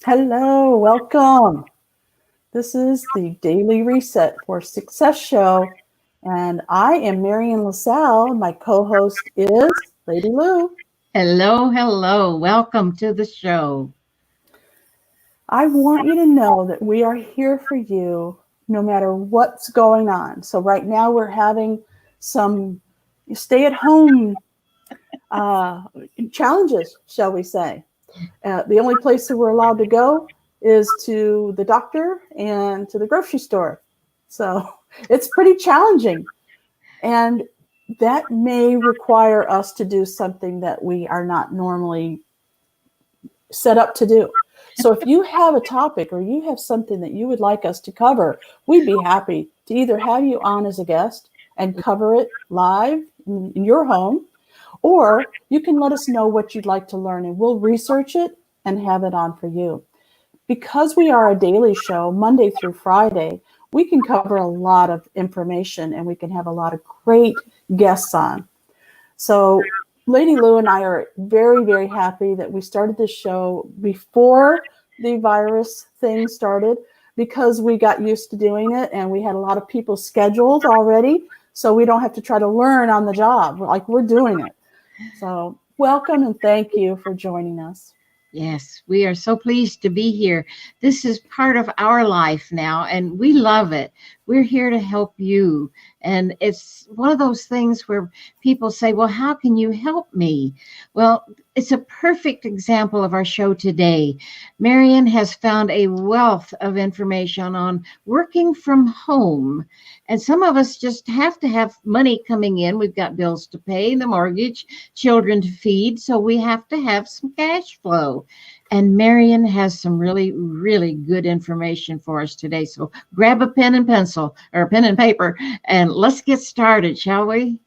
Hello, welcome. This is the Daily Reset for Success show, and I am Marian LaSalle. My co-host is Lady Lou. Hello, hello. Welcome to the show. I want you to know that we are here for you no matter what's going on. So right now we're having some stay-at-home challenges, shall we say. The only place that we're allowed to go is to the doctor and to the grocery store. So it's pretty challenging. And that may require us to do something that we are not normally set up to do. So if you have a topic or you have something that you would like us to cover, we'd be happy to either have you on as a guest and cover it live in your home, or you can let us know what you'd like to learn and we'll research it and have it on for you. Because we are a daily show, Monday through Friday, we can cover a lot of information and we can have a lot of great guests on. So Lady Lou and I are very, very happy that we started this show before the virus thing started because we got used to doing it and we had a lot of people scheduled already. So we don't have to try to learn on the job. Like we're doing it. So welcome and thank you for joining us. Yes, we are so pleased to be here. This is part of our life now, and we love it. We're here to help you. And it's one of those things where people say, well, how can you help me? Well, it's a perfect example of our show today. Marian has found a wealth of information on working from home. And some of us just have to have money coming in. We've got bills to pay, the mortgage, children to feed. So we have to have some cash flow. And Marian has some really, really good information for us today. So grab a pen and pencil or pen and paper and let's get started, shall we?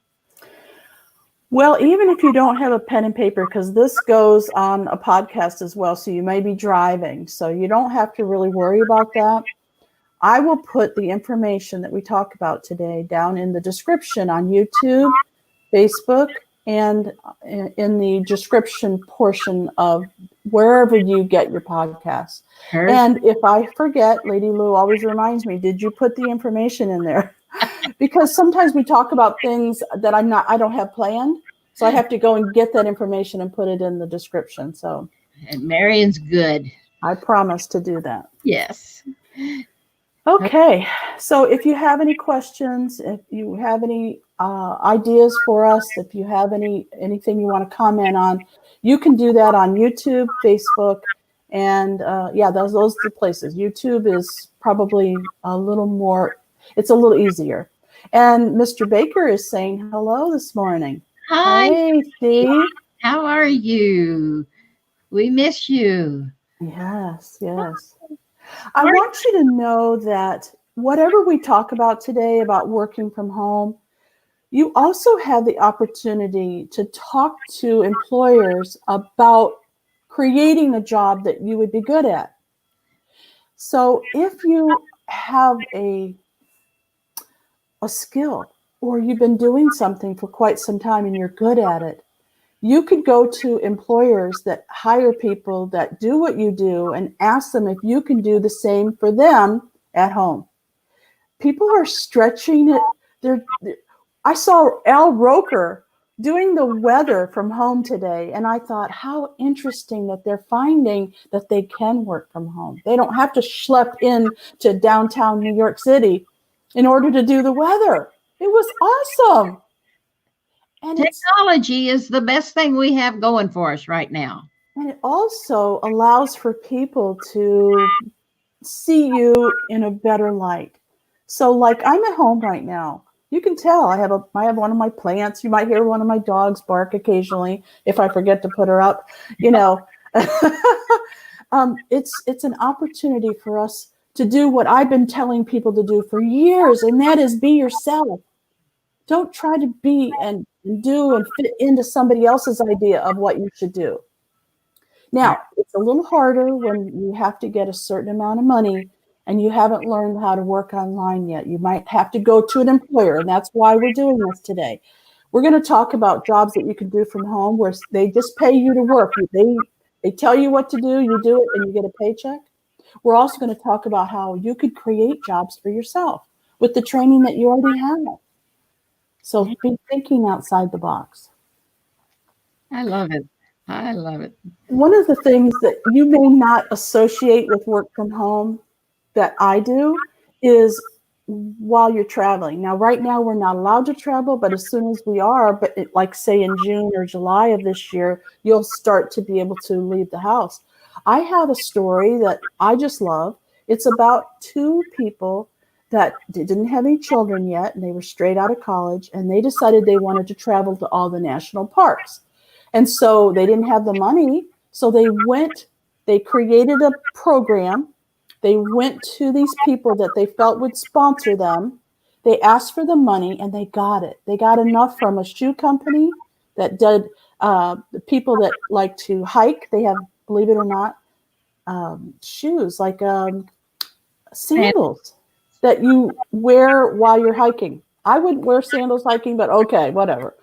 Well, even if you don't have a pen and paper, because this goes on a podcast as well, so you may be driving, so you don't have to really worry about that. I will put the information that we talk about today down in the description on YouTube, Facebook, and in the description portion of wherever you get your podcasts. And if I forget, Lady Lou always reminds me, did you put the information in there? Because sometimes we talk about things that I don't have planned. So I have to go and get that information and put it in the description. So and Marian's good. I promise to do that. Yes. Okay. So if you have any questions, if you have any ideas for us, if you have anything you want to comment on, you can do that on YouTube, Facebook, and those are the places. YouTube is probably a little more. It's a little easier. And Mr. Baker is saying hello this morning. Hi. Hey, Steve. How are you? We miss you. Yes, yes. I want you to know that whatever we talk about today about working from home, you also have the opportunity to talk to employers about creating a job that you would be good at. So if you have a skill or you've been doing something for quite some time and you're good at it, you could go to employers that hire people that do what you do and ask them if you can do the same for them at home. People are stretching it. I saw Al Roker doing the weather from home today, and I thought, how interesting that they're finding that they can work from home. They don't have to schlep in to downtown New York City in order to do the weather. It was awesome. And technology is the best thing we have going for us right now. And it also allows for people to see you in a better light. So like I'm at home right now. You can tell I have one of my plants. You might hear one of my dogs bark occasionally if I forget to put her up. You know, it's an opportunity for us to do what I've been telling people to do for years, and that is be yourself. Don't try to be and do and fit into somebody else's idea of what you should do. Now, it's a little harder when you have to get a certain amount of money and you haven't learned how to work online yet. You might have to go to an employer, and that's why we're doing this today. We're going to talk about jobs that you can do from home where they just pay you to work. They They tell you what to do, you do it, and you get a paycheck. We're also going to talk about how you could create jobs for yourself with the training that you already have. So be thinking outside the box. I love it. I love it. One of the things that you may not associate with work from home that I do is while you're traveling. Now, right now, we're not allowed to travel, but as soon as we are, like say in June or July of this year, you'll start to be able to leave the house. I have a story that I just love. It's about two people that didn't have any children yet, and they were straight out of college, and they decided they wanted to travel to all the national parks. And so they didn't have the money, so they created a program. They went to these people that they felt would sponsor them. They asked for the money, and they got it. They got enough from a shoe company that did the people that like to hike. They have, believe it or not, shoes like sandals that you wear while you're hiking. I wouldn't wear sandals hiking, but okay, whatever.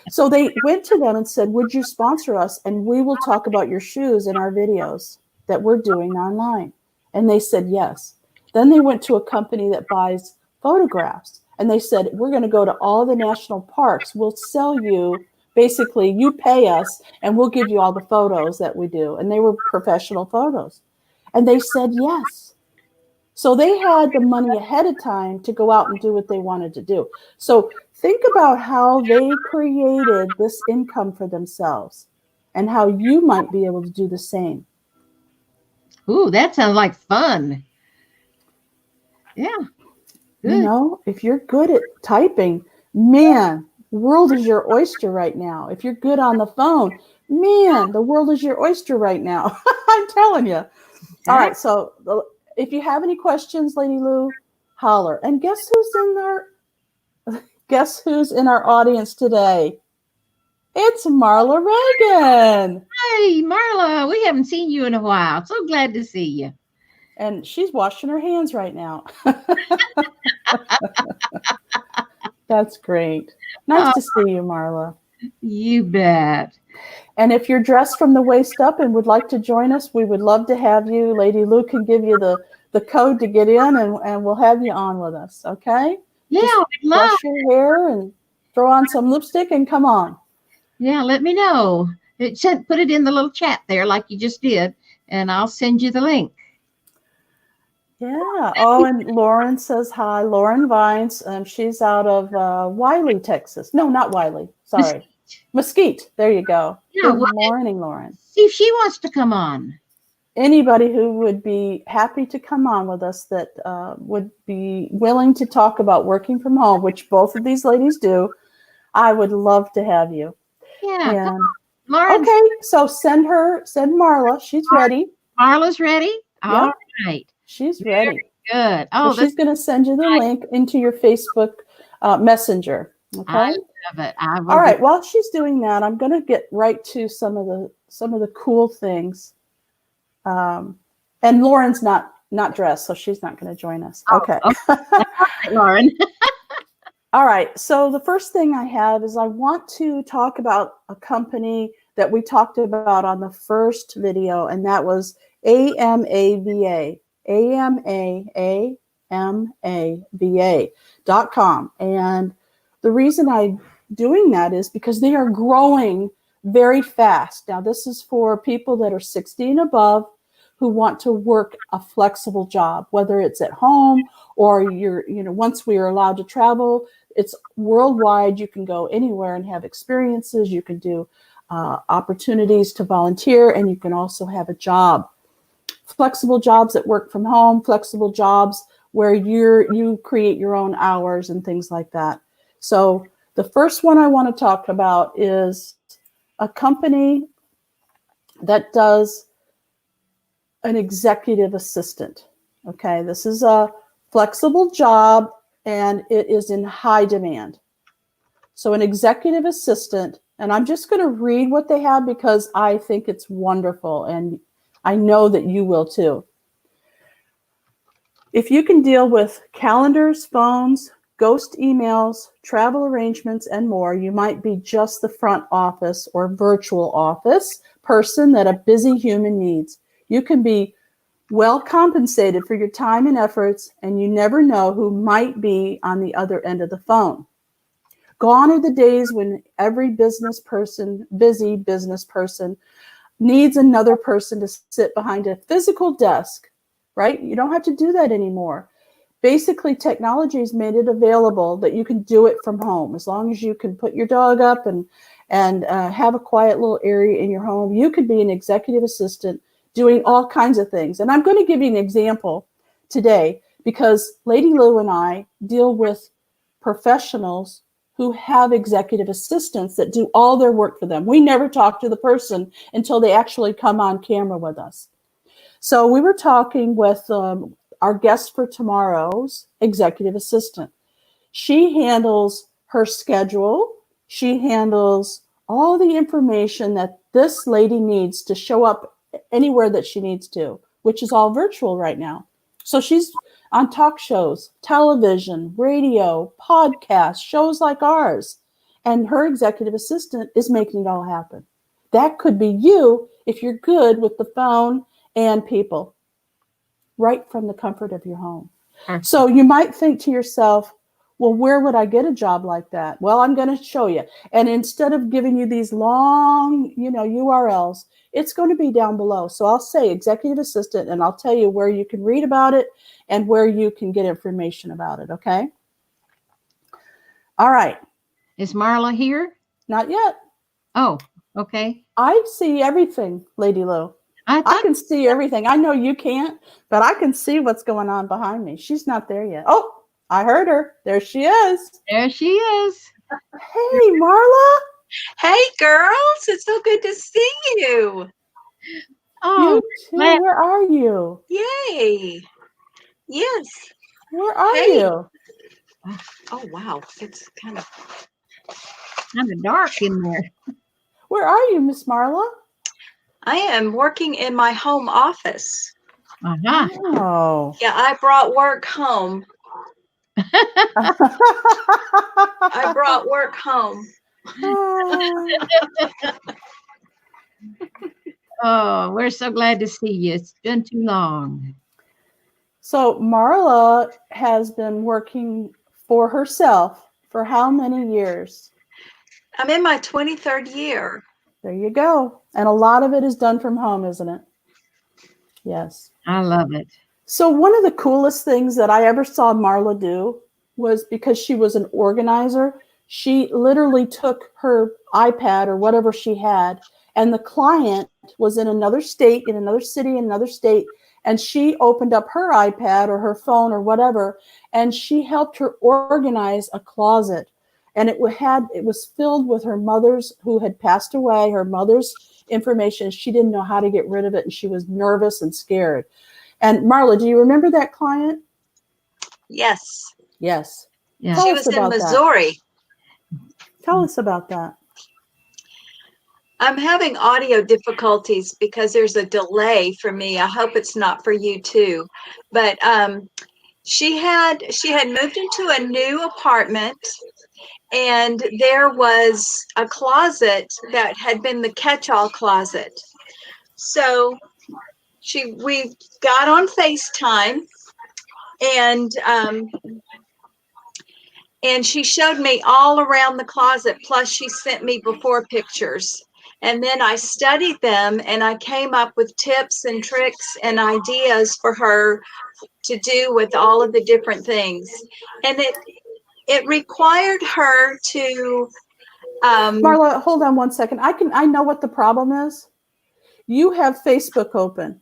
So they went to them and said, would you sponsor us? And we will talk about your shoes in our videos that we're doing online. And they said, yes. Then they went to a company that buys photographs. And they said, we're going to go to all the national parks. We'll sell you, basically, you pay us, and we'll give you all the photos that we do. And they were professional photos. And they said, yes. So they had the money ahead of time to go out and do what they wanted to do. So think about how they created this income for themselves and how you might be able to do the same. Ooh, that sounds like fun. Yeah. Good. You know, if you're good at typing, man, the world is your oyster right now. If you're good on the phone, man, the world is your oyster right now. I'm telling you. All right. So if you have any questions, Lady Lou, holler. And guess who's in our audience today? It's Marla Reagan. Hey, Marla, we haven't seen you in a while. So glad to see you. And she's washing her hands right now. That's great. Nice to see you, Marla. You bet. And if you're dressed from the waist up and would like to join us, we would love to have you. Lady Lou can give you the code to get in, and we'll have you on with us, okay? Yeah, we'd love. Brush your hair and throw on some lipstick and come on. Yeah, let me know. Put it in the little chat there like you just did, and I'll send you the link. Yeah. Oh, and Lauren says hi. Lauren Vines. She's out of Wiley, Texas. No, not Wiley. Sorry. Mesquite. There you go. Yeah, Good morning, Lauren. See if she wants to come on. Anybody who would be happy to come on with us that would be willing to talk about working from home, which both of these ladies do, I would love to have you. Yeah. And, Lauren. Okay, so send Marla. She's ready. Marla's ready? All right. She's ready. Good. Oh, so she's going to send you the link into your Facebook Messenger. Okay. I love it. All right. While she's doing that, I'm going to get right to some of the cool things. And Lauren's not dressed, so she's not going to join us. Okay. Lauren. All right. So the first thing I have is I want to talk about a company that we talked about on the first video, and that was AMAVA. AMAVA.com. And the reason I'm doing that is because they are growing very fast. Now, this is for people that are 60 and above who want to work a flexible job, whether it's at home or once we are allowed to travel, it's worldwide. You can go anywhere and have experiences. You can do opportunities to volunteer, and you can also have a job. Flexible jobs that work from home, flexible jobs where you create your own hours and things like that. So the first one I want to talk about is a company that does an executive assistant. Okay, this is a flexible job and it is in high demand. So an executive assistant, and I'm just going to read what they have because I think it's wonderful and I know that you will too. If you can deal with calendars, phones, ghost emails, travel arrangements, and more, you might be just the front office or virtual office person that a busy human needs. You can be well compensated for your time and efforts, and you never know who might be on the other end of the phone. Gone are the days when every busy business person, needs another person to sit behind a physical desk, right? You don't have to do that anymore. Basically, technology has made it available that you can do it from home. As long as you can put your dog up and have a quiet little area in your home, you could be an executive assistant doing all kinds of things. And I'm going to give you an example today because Lady Lou and I deal with professionals who have executive assistants that do all their work for them. We never talk to the person until they actually come on camera with us. So we were talking with our guest for tomorrow's executive assistant. She handles her schedule. She handles all the information that this lady needs to show up anywhere that she needs to, which is all virtual right now. So she's on talk shows, television, radio, podcasts, shows like ours. And her executive assistant is making it all happen. That could be you if you're good with the phone and people, right from the comfort of your home. So you might think to yourself, well, where would I get a job like that? Well, I'm going to show you. And instead of giving you these long, URLs, it's going to be down below. So I'll say executive assistant, and I'll tell you where you can read about it and where you can get information about it. Okay. All right. Is Marla here? Not yet. Oh, okay. I see everything, Lady Lou. I can see everything. I know you can't, but I can see what's going on behind me. She's not there yet. Oh, I heard her. There she is. There she is. Hey, Marla. Hey, girls. It's so good to see you. Oh, you too. Where are you? Yay. Yes. Where are you? Oh, wow. It's kind of dark in there. Where are you, Miss Marla? I am working in my home office. Uh-huh. Oh. Yeah, I brought work home. I brought work home. Oh, we're so glad to see you. It's been too long. So Marla has been working for herself for how many years? I'm in my 23rd year. There you go. And a lot of it is done from home, isn't it? Yes. I love it. So one of the coolest things that I ever saw Marla do was, because she was an organizer, she literally took her iPad or whatever she had, and the client was in another state, in another city, in another state, and she opened up her iPad or her phone or whatever, and she helped her organize a closet. And it was filled with her mother's, who had passed away, her mother's information. She didn't know how to get rid of it, and she was nervous and scared. And Marla, do you remember that client? Yes. Yes. Yeah. She was in Missouri. Tell us about that. I'm having audio difficulties because there's a delay for me. I hope it's not for you too. But she had moved into a new apartment, and there was a closet that had been the catch-all closet. So we got on FaceTime, and she showed me all around the closet, plus she sent me before pictures. And then I studied them, and I came up with tips and tricks and ideas for her to do with all of the different things. And it required her to Marla, hold on one second. I know what the problem is. You have Facebook open.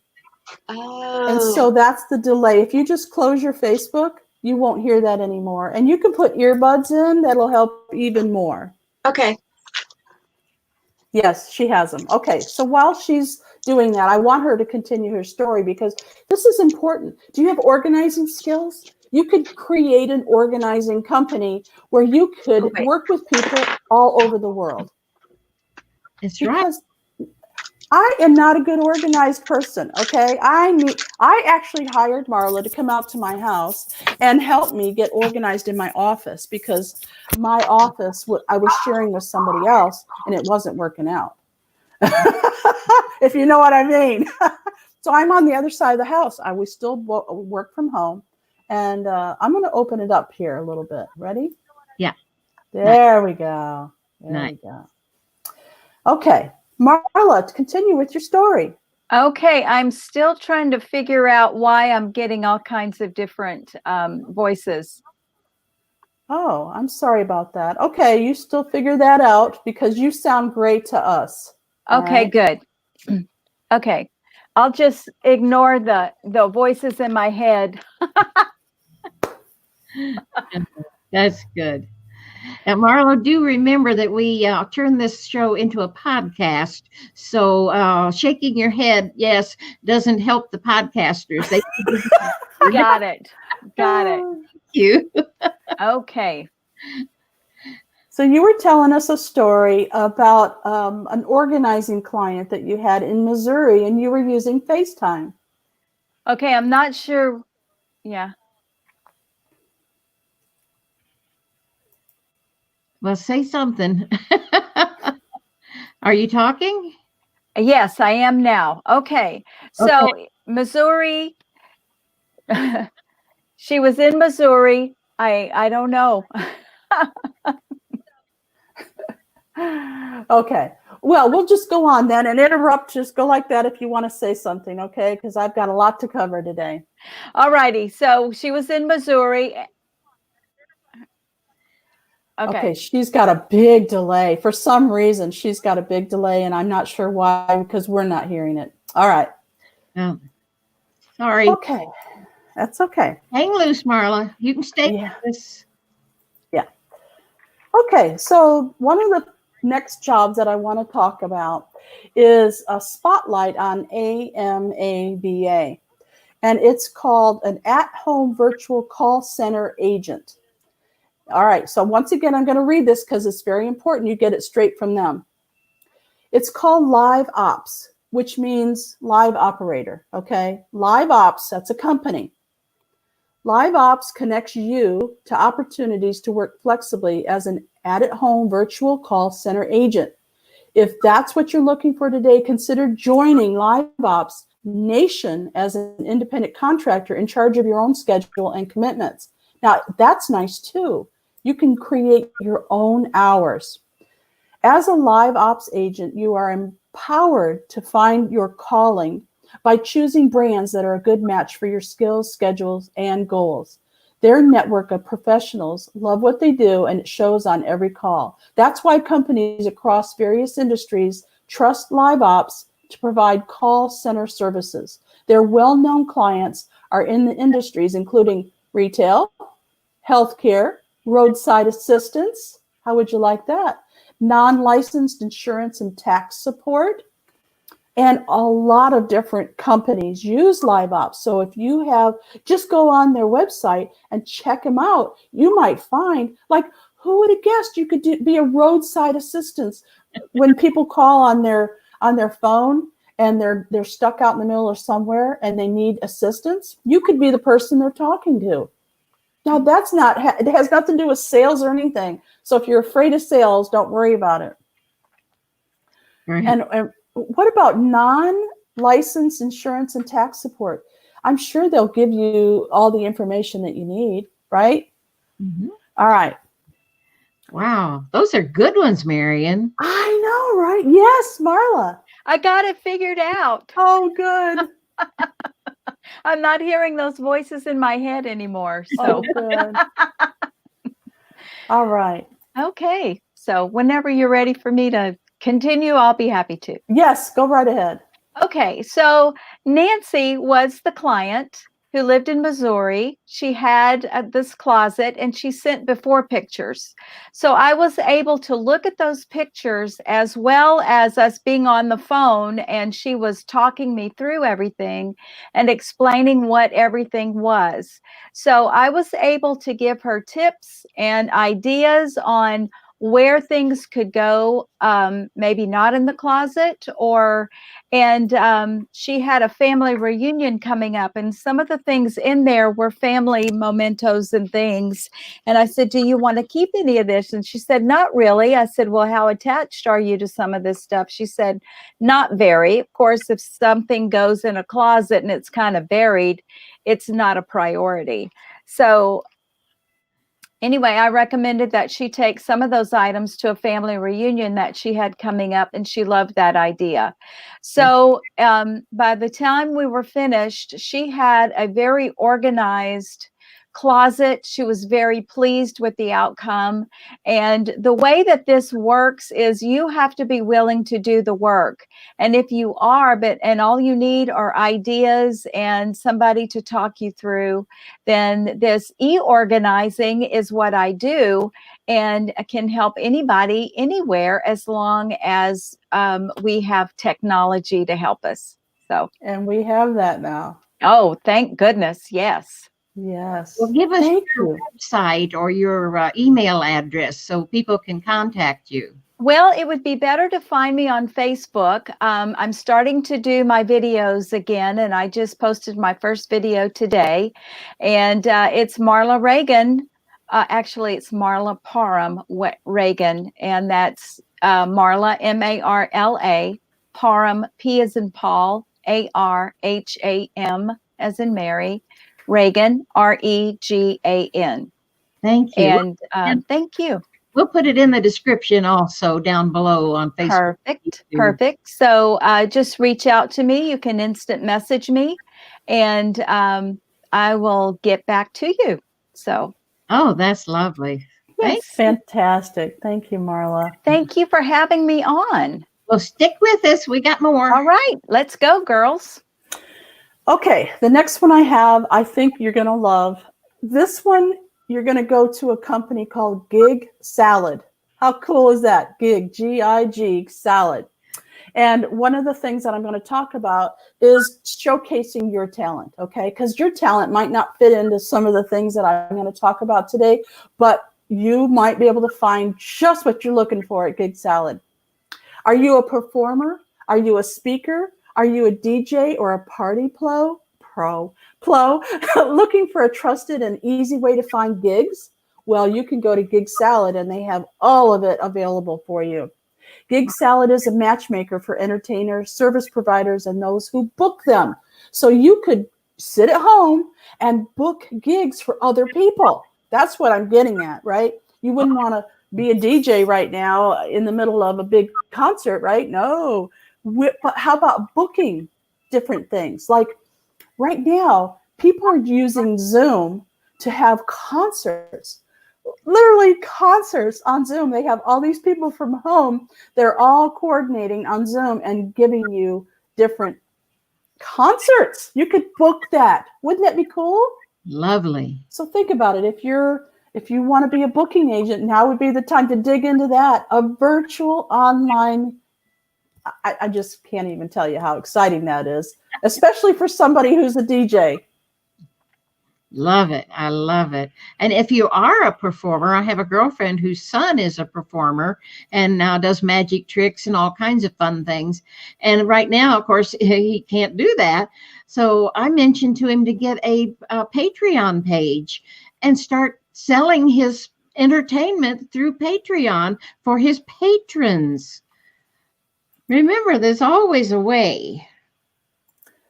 Oh. And so that's the delay. If you just close your Facebook, you won't hear that anymore. And you can put earbuds in. That'll help even more. Okay. Yes, she has them. Okay, so while she's doing that, I want her to continue her story because this is important. Do you have organizing skills? You could create an organizing company where you could work with people all over the world. It's right. Because I am not a good organized person, okay? I actually hired Marla to come out to my house and help me get organized in my office because my office, I was sharing with somebody else and it wasn't working out. if you know what I mean. So I'm on the other side of the house. We still work from home. And I'm going to open it up here a little bit. Ready? Yeah. There we go. There we go. Okay. Marla, to continue with your story. Okay, I'm still trying to figure out why I'm getting all kinds of different voices. Oh, I'm sorry about that. Okay, you still figure that out because you sound great to us. Okay, right? good. Okay, I'll just ignore the voices in my head. That's good. And Marla, do remember that we turn this show into a podcast. So shaking your head, yes, doesn't help the podcasters. They Got it. Got it. Thank you. Okay. So you were telling us a story about an organizing client that you had in Missouri, and you were using FaceTime. Okay, I'm not sure. Yeah. Well, say something. Are you talking? Yes, I am now. Okay. So Missouri, she was in Missouri. I don't know. Okay. Well, we'll just go on then and interrupt. Just go like that if you want to say something, okay? Because I've got a lot to cover today. All righty. So she was in Missouri. Okay, she's got a big delay. For some reason, she's got a big delay, and I'm not sure why, because we're not hearing it. All right. Oh, sorry. Okay. That's okay. Hang loose, Marla. You can stay with us. Yeah. Okay, so one of the next jobs that I want to talk about is a spotlight on AMABA, and it's called an at-home virtual call center agent. All right, so once again, I'm going to read this because it's very important you get it straight from them. It's called Live Ops, which means live operator, okay? Live Ops, that's a company. Live Ops connects you to opportunities to work flexibly as an at-home virtual call center agent. If that's what you're looking for today, consider joining Live Ops Nation as an independent contractor in charge of your own schedule and commitments. Now, that's nice too. You can create your own hours. As a Live Ops agent, you are empowered to find your calling by choosing brands that are a good match for your skills, schedules, and goals. Their network of professionals love what they do, and it shows on every call. That's why companies across various industries trust Live Ops to provide call center services. Their well-known clients are in the industries including retail, healthcare, roadside assistance. How would you like that? Non-licensed insurance and tax support. And a lot of different companies use Live Ops. So if you have, just go on their website and check them out. You might find, like, who would have guessed you could be a roadside assistance when people call on their phone and they're stuck out in the middle of somewhere and they need assistance? You could be the person they're talking to. Now, that's not, it has nothing to do with sales or anything. So if you're afraid of sales, don't worry about it. Right. And what about non-licensed insurance and tax support? I'm sure they'll give you all the information that you need, right? Mm-hmm. All right. Wow, those are good ones, Marion. I know, right? Yes, Marla. I got it figured out. Oh, good. I'm not hearing those voices in my head anymore. So good. All right. Okay. So whenever you're ready for me to continue, I'll be happy to. Yes, go right ahead. Okay. So Nancy was the client who lived in Missouri. She had this closet and she sent before pictures. So I was able to look at those pictures as well as us being on the phone, and she was talking me through everything and explaining what everything was. So I was able to give her tips and ideas on where things could go, maybe not in the closet, and she had a family reunion coming up, and some of the things in there were family mementos and things. And I said, do you want to keep any of this? And she said, not really. I said, well, how attached are you to some of this stuff? She said, not very. Of course, if something goes in a closet and it's kind of buried, it's not a priority. So anyway, I recommended that she take some of those items to a family reunion that she had coming up, and she loved that idea. So by the time we were finished, she had a very organized closet. She was very pleased with the outcome. And the way that this works is you have to be willing to do the work. And if you are, and all you need are ideas and somebody to talk you through, then this e-organizing is what I do, and can help anybody anywhere as long as we have technology to help us. So, And we have that now. oh, thank goodness. Yes. Yes. Well, give us Thank your you. website or your email address so people can contact you. Well, it would be better to find me on Facebook. I'm starting to do my videos again, and I just posted my first video today. And it's Marla Reagan. Actually, it's Marla Parham Reagan, and that's Marla, Marla, Parham, P as in Paul, Arham as in Mary, Reagan, Regan. Thank you. And thank you. We'll put it in the description also down below on Facebook. Perfect. So just reach out to me. You can instant message me, and I will get back to you. So. Oh, that's lovely. Yes. Fantastic. Thank you, Marla. Thank you for having me on. Well, stick with us. We got more. All right. Let's go, girls. Okay, the next one I have, I think you're going to love. This one, you're going to go to a company called GigSalad. How cool is that? Gig, G-I-G, salad. And one of the things that I'm going to talk about is showcasing your talent, okay? Because your talent might not fit into some of the things that I'm going to talk about today, but you might be able to find just what you're looking for at GigSalad. Are you a performer? Are you a speaker? Are you a DJ or a party plo looking for a trusted and easy way to find gigs? Well, you can go to GigSalad and they have all of it available for you. GigSalad is a matchmaker for entertainers, service providers, and those who book them. So you could sit at home and book gigs for other people. That's what I'm getting at, right? You wouldn't want to be a DJ right now in the middle of a big concert, right? No. But how about booking different things? Like right now, people are using Zoom to have concerts, literally concerts on Zoom. They have all these people from home. They're all coordinating on Zoom and giving you different concerts. You could book that. Wouldn't that be cool? Lovely. So think about it. If you want to be a booking agent, now would be the time to dig into that. A virtual online. I just can't even tell you how exciting that is, especially for somebody who's a DJ. Love it. I love it. And if you are a performer, I have a girlfriend whose son is a performer and now does magic tricks and all kinds of fun things. And right now, of course, he can't do that. So I mentioned to him to get a Patreon page and start selling his entertainment through Patreon for his patrons. Remember, there's always a way.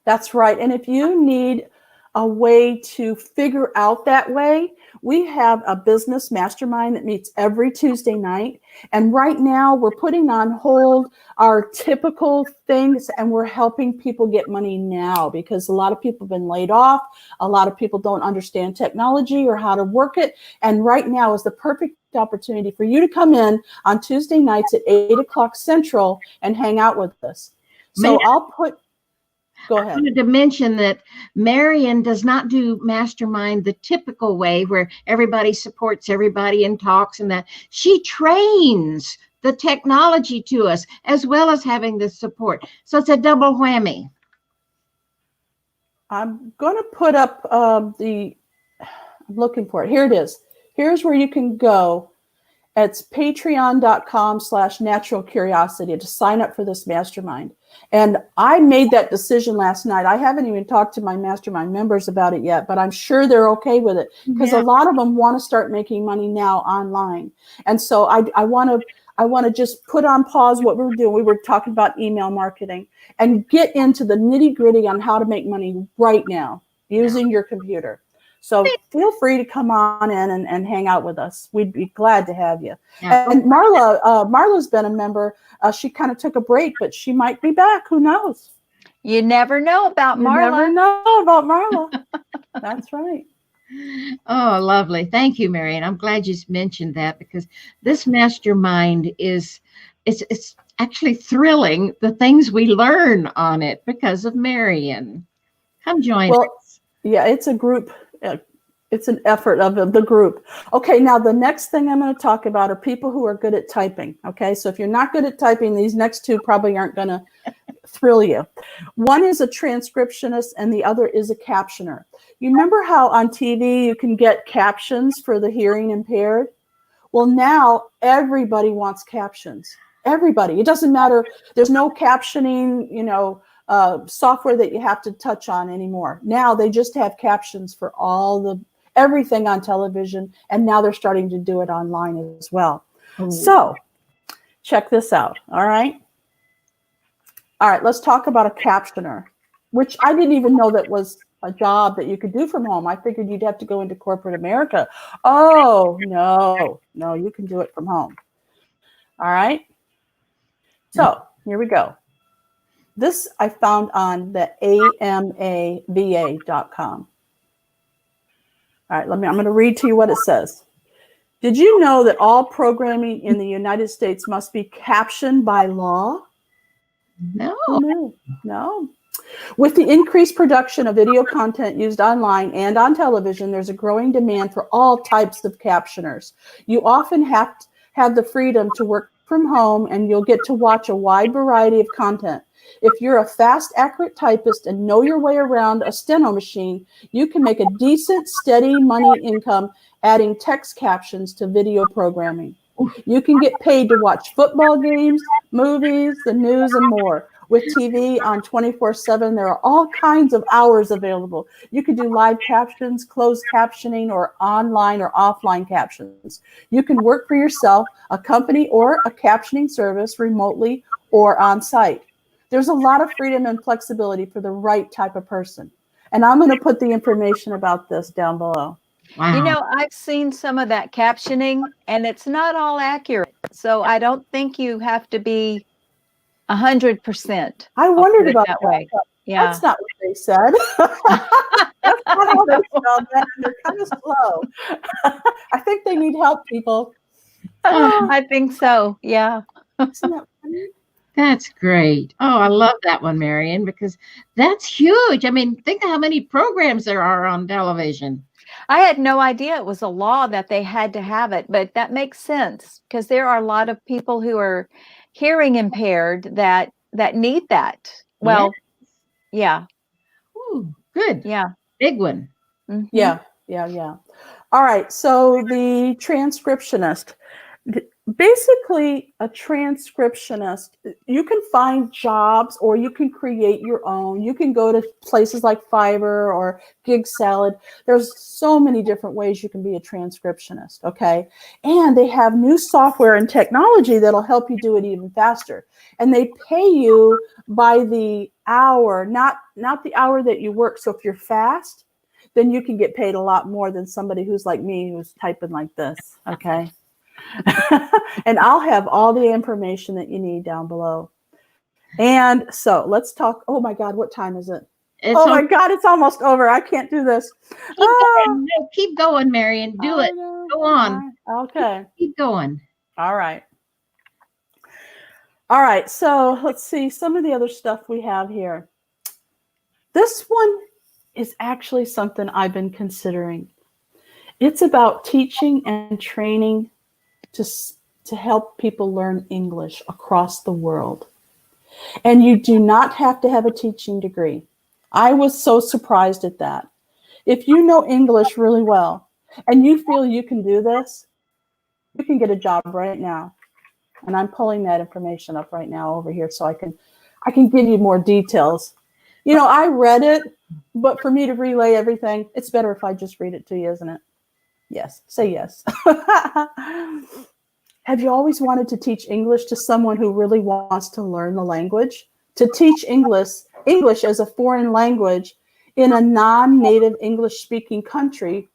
That's right. And if you need a way to figure out that way, we have a business mastermind that meets every Tuesday night. And right now we're putting on hold our typical things and we're helping people get money now because a lot of people have been laid off. A lot of people don't understand technology or how to work it. And right now is the perfect opportunity for you to come in on Tuesday nights at 8 o'clock Central and hang out with us. So Go ahead. I wanted to mention that Marion does not do mastermind the typical way where everybody supports everybody and talks and that. She trains the technology to us as well as having the support. So it's a double whammy. I'm going to put up I'm looking for it. Here it is. Here's where you can go It's patreon.com/natural curiosity to sign up for this mastermind. And I made that decision last night. I haven't even talked to my mastermind members about it yet, but I'm sure they're okay with it because a lot of them want to start making money now online. And so I want to just put on pause what we're doing. We were talking about email marketing and get into the nitty gritty on how to make money right now using your computer. So feel free to come on in and hang out with us. We'd be glad to have you. Yeah. And Marla's been a member. She kind of took a break, but she might be back. Who knows? You never know about You Marla. never know about Marla. That's right. Oh, lovely. Thank you, Marion. I'm glad you mentioned that because this mastermind it's actually thrilling, the things we learn on it because of Marion. Come join us. Yeah, it's a group. It's an effort of the group. Okay, now the next thing I'm going to talk about are people who are good at typing. Okay, so if you're not good at typing, these next two probably aren't going to thrill you. One is a transcriptionist and the other is a captioner. You remember how on TV you can get captions for the hearing impaired? Well, now everybody wants captions. Everybody. It doesn't matter. There's no captioning, software that you have to touch on anymore. Now they just have captions for everything on television, and now they're starting to do it online as well. So check this out. All right, let's talk about a captioner, which I didn't even know that was a job that you could do from home. I figured you'd have to go into corporate America. Oh, no, you can do it from home. All right, so here we go. This I found on the amava.com. All right, I'm going to read to you what it says. Did you know that all programming in the United States must be captioned by law? No. No. With the increased production of video content used online and on television, there's a growing demand for all types of captioners. You often have to have the freedom to work from home, and you'll get to watch a wide variety of content. If you're a fast, accurate typist and know your way around a steno machine, you can make a decent, steady money income adding text captions to video programming. You can get paid to watch football games, movies, the news, and more. With TV on 24/7, there are all kinds of hours available. You can do live captions, closed captioning, or online or offline captions. You can work for yourself, a company, or a captioning service remotely or on site. There's a lot of freedom and flexibility for the right type of person. And I'm going to put the information about this down below. Wow. I've seen some of that captioning, and it's not all accurate. So I don't think you have to be 100%. I wondered about that way. Yeah. That's not what they said. That's not how they spelled that. They're kind of slow. I think they need help, people. I think so. Yeah. Isn't that funny? That's great. Oh, I love that one, Marion, because that's huge. I mean, think of how many programs there are on television. I had no idea it was a law that they had to have it, but that makes sense because there are a lot of people who are hearing impaired that need that. Well, yeah. Ooh, good. Yeah. Big one. Mm-hmm. Yeah. All right. So the transcriptionist. Basically, a transcriptionist, you can find jobs or you can create your own. You can go to places like Fiverr or GigSalad. There's so many different ways you can be a transcriptionist, okay? And they have new software and technology that'll help you do it even faster. And they pay you by the hour, not the hour that you work. So if you're fast, then you can get paid a lot more than somebody who's like me, who's typing like this, okay? And I'll have all the information that you need down below. And so let's talk. Oh my God, what time is it? My God, it's almost over. I can't do this. Keep going, Marion. Do it. Go on. Okay. Keep going. All right. So let's see some of the other stuff we have here. This one is actually something I've been considering. It's about teaching and training to help people learn English across the world. And you do not have to have a teaching degree. I was so surprised at that. If you know English really well and you feel you can do this, you can get a job right now. And I'm pulling that information up right now over here so I can give you more details. You know, I read it, but for me to relay everything, it's better if I just read it to you, isn't it? Yes. Say yes. Have you always wanted to teach English to someone who really wants to learn the language? To teach English as a foreign language in a non-native English-speaking country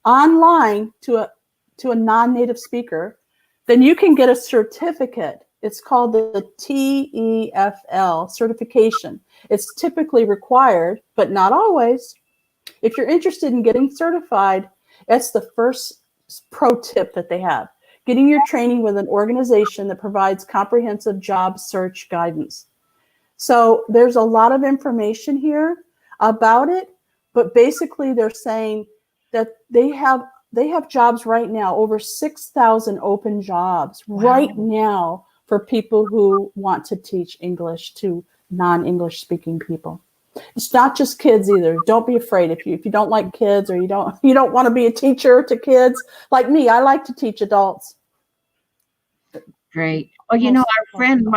online to a non-native speaker, then you can get a certificate. It's called the TEFL certification. It's typically required, but not always. If you're interested in getting certified, that's the first pro tip that they have. Getting your training with an organization that provides comprehensive job search guidance. So there's a lot of information here about it, but basically they're saying that they have jobs right now, over 6,000 open jobs right now for people who want to teach English to non-English speaking people. It's not just kids either. Don't be afraid if you don't like kids, or you don't want to be a teacher to kids. Like me, I like to teach adults. Great. Well, you know, our friend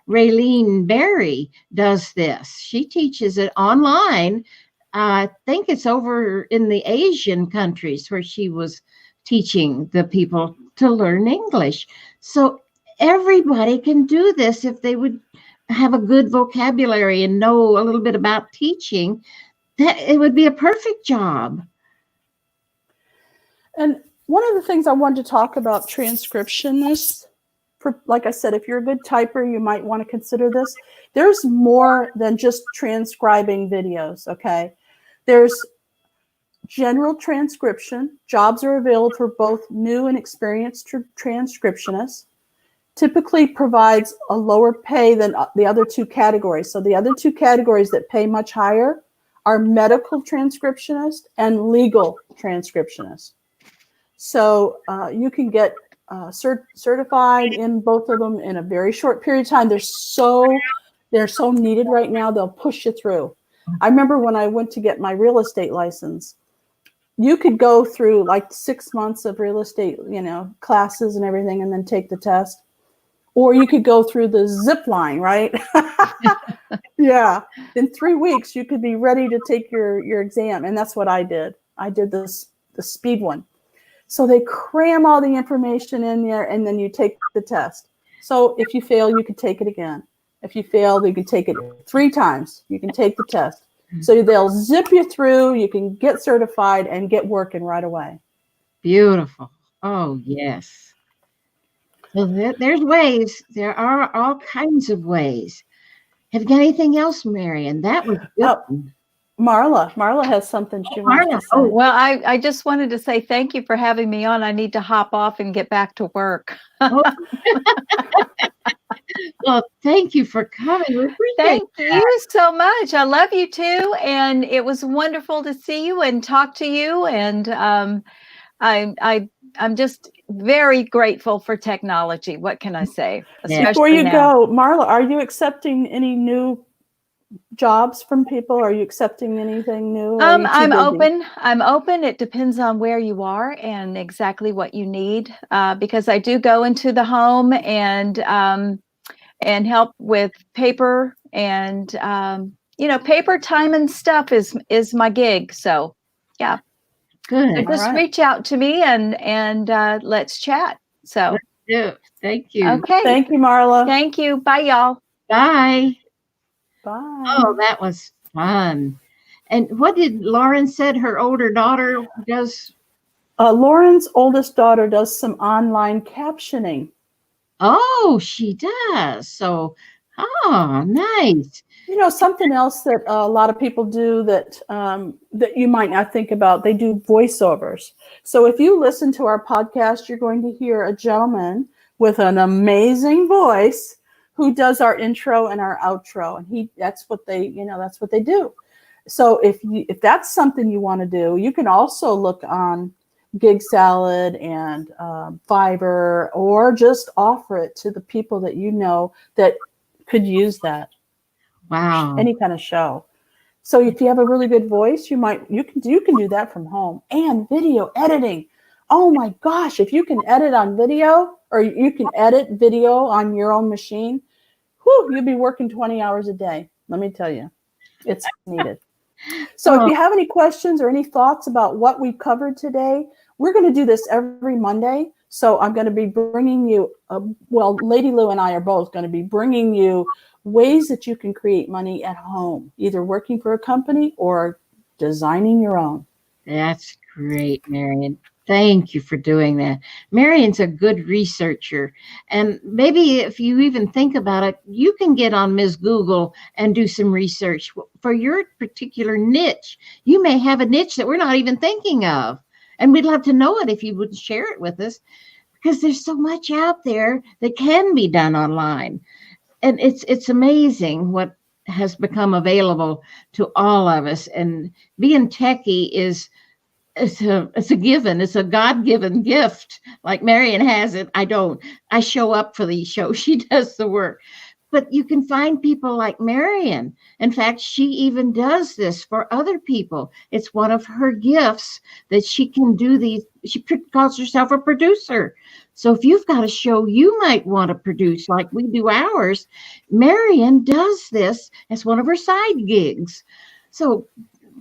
Raylene Berry does this. She teaches it online. I think it's over in the Asian countries where she was teaching the people to learn English. So everybody can do this if they would have a good vocabulary and know a little bit about teaching. That it would be a perfect job. And one of the things I wanted to talk about transcriptionists, like I said, if you're a good typer, you might want to consider this. There's more than just transcribing videos, okay? There's general transcription. Jobs are available for both new and experienced transcriptionists. Typically provides a lower pay than the other two categories. So the other two categories that pay much higher are medical transcriptionist and legal transcriptionist. So you can get certified in both of them in a very short period of time. They're so needed right now. They'll push you through. I remember when I went to get my real estate license, you could go through like 6 months of real estate, classes and everything, and then take the test. Or you could go through the zip line, right? Yeah. In 3 weeks, you could be ready to take your exam. And that's what I did. I did the speed one. So they cram all the information in there, and then you take the test. So if you fail, you can take it again. If you fail, you can take it 3 times. You can take the test. So they'll zip you through. You can get certified and get working right away. Beautiful. Oh, yes. So there's ways. There are all kinds of ways. Have you got anything else, Marion? That was good. Marla has something she wants to say. Oh, well, I just wanted to say thank you for having me on. I need to hop off and get back to work. Well, thank you for coming. We appreciate Thank you so much. I love you too. And it was wonderful to see you and talk to you. And I'm just very grateful for technology. What can I say? Before you go, Marla, are you accepting any new jobs from people? Are you accepting anything new? I'm open. I'm open. It depends on where you are and exactly what you need, because I do go into the home and help with paper and paper time and stuff is my gig. So yeah. Good. So just reach out to me and let's chat. So thank you. Okay. Thank you, Marla. Thank you. Bye, y'all. Bye. Bye. Oh, that was fun. And what did Lauren said her older daughter does? Lauren's oldest daughter does some online captioning. Oh, she does. So, nice. Something else that a lot of people do that you might not think about, they do voiceovers. So if you listen to our podcast, you're going to hear a gentleman with an amazing voice who does our intro and our outro. And that's what they do. So if that's something you want to do, you can also look on GigSalad and Fiverr, or just offer it to the people that you know that could use that. Wow. Any kind of show. So if you have a really good voice, you can do that from home. And video editing. Oh my gosh, if you can edit on video or you can edit video on your own machine, whew, you'll be working 20 hours a day. Let me tell you, it's needed. So if you have any questions or any thoughts about what we covered today, we're going to do this every Monday. So I'm going to be bringing you, well, Lady Lou and I are both going to be bringing you ways that you can create money at home, either working for a company or designing your own. That's great, Marion. Thank you for doing that. Marion's a good researcher. And maybe if you even think about it, you can get on Ms. Google and do some research for your particular niche. You may have a niche that we're not even thinking of. And we'd love to know it if you would share it with us, because there's so much out there that can be done online. And it's amazing what has become available to all of us. And being techie it's a given. It's a God-given gift. Like Marion has it. I don't. I show up for these shows. She does the work. But you can find people like Marion. In fact, she even does this for other people. It's one of her gifts that she can do these. She calls herself a producer. So if you've got a show you might want to produce like we do ours, Marion does this as one of her side gigs. So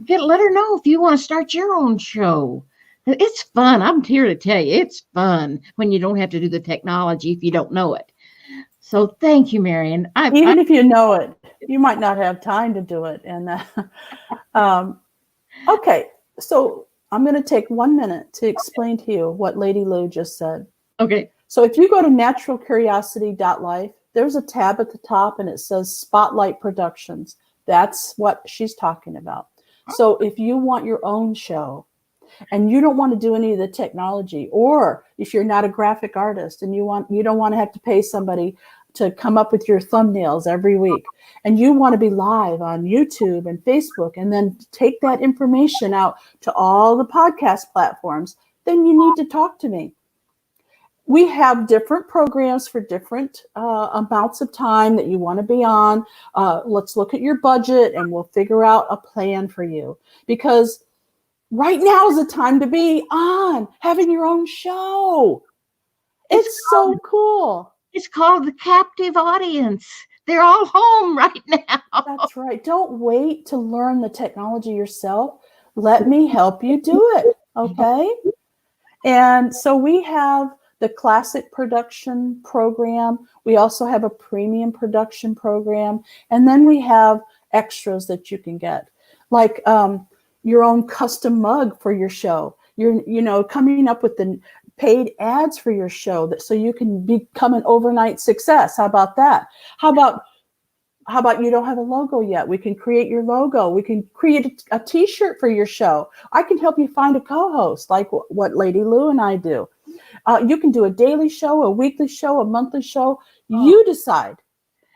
let her know if you want to start your own show. It's fun. I'm here to tell you, it's fun when you don't have to do the technology if you don't know it. So thank you, Marion. Even if you know it, you might not have time to do it. And okay, so I'm going to take 1 minute to explain to you what Lady Lou just said. Okay. So if you go to naturalcuriosity.life, there's a tab at the top and it says Spotlight Productions. That's what she's talking about. So if you want your own show and you don't want to do any of the technology, or if you're not a graphic artist and you don't want to have to pay somebody to come up with your thumbnails every week, and you want to be live on YouTube and Facebook and then take that information out to all the podcast platforms, then you need to talk to me. We have different programs for different amounts of time that you want to be on. Let's look at your budget and we'll figure out a plan for you. Because right now is the time to be on, having your own show. It's so cool. It's called the captive audience. They're all home right now. That's right. Don't wait to learn the technology yourself. Let me help you do it. Okay. And so we have the classic production program. We also have a premium production program. And then we have extras that you can get, like your own custom mug for your show. You're coming up with the paid ads for your show so you can become an overnight success. How about that? How about you don't have a logo yet? We can create your logo. We can create a t-shirt for your show. I can help you find a co-host like what Lady Lou and I do. You can do a daily show, a weekly show, a monthly show. You decide.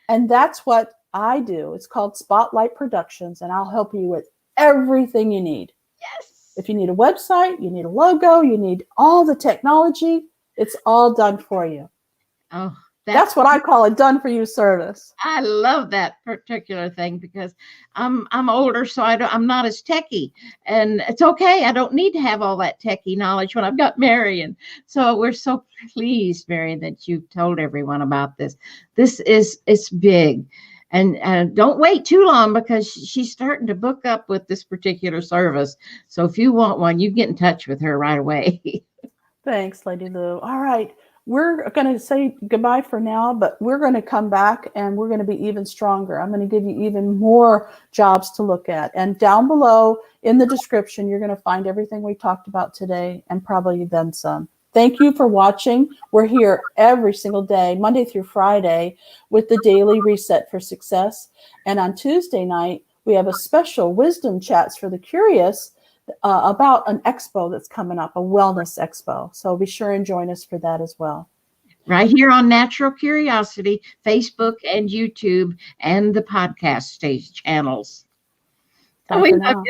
And that's what I do. It's called Spotlight Productions, and I'll help you with everything you need. Yes. If you need a website, you need a logo, you need all the technology, it's all done for you. Oh, that's what I call a done for you service. I love that particular thing because I'm older, so I'm not as techie, and it's okay. I don't need to have all that techie knowledge when I've got Marion. So we're so pleased, Marion, that you've told everyone about this. It's big, and don't wait too long because she's starting to book up with this particular service. So if you want one, you get in touch with her right away. Thanks, Lady Lou. All right. We're going to say goodbye for now, but we're going to come back and we're going to be even stronger. I'm going to give you even more jobs to look at. And down below in the description, you're going to find everything we talked about today and probably then some. Thank you for watching. We're here every single day, Monday through Friday, with the Daily Reset for Success. And on Tuesday night, we have a special Wisdom Chats for the Curious about an expo that's coming up, a wellness expo. So be sure and join us for that as well. Right here on Natural Curiosity, Facebook and YouTube, and the podcast stage channels. Bye for now.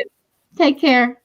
Take care.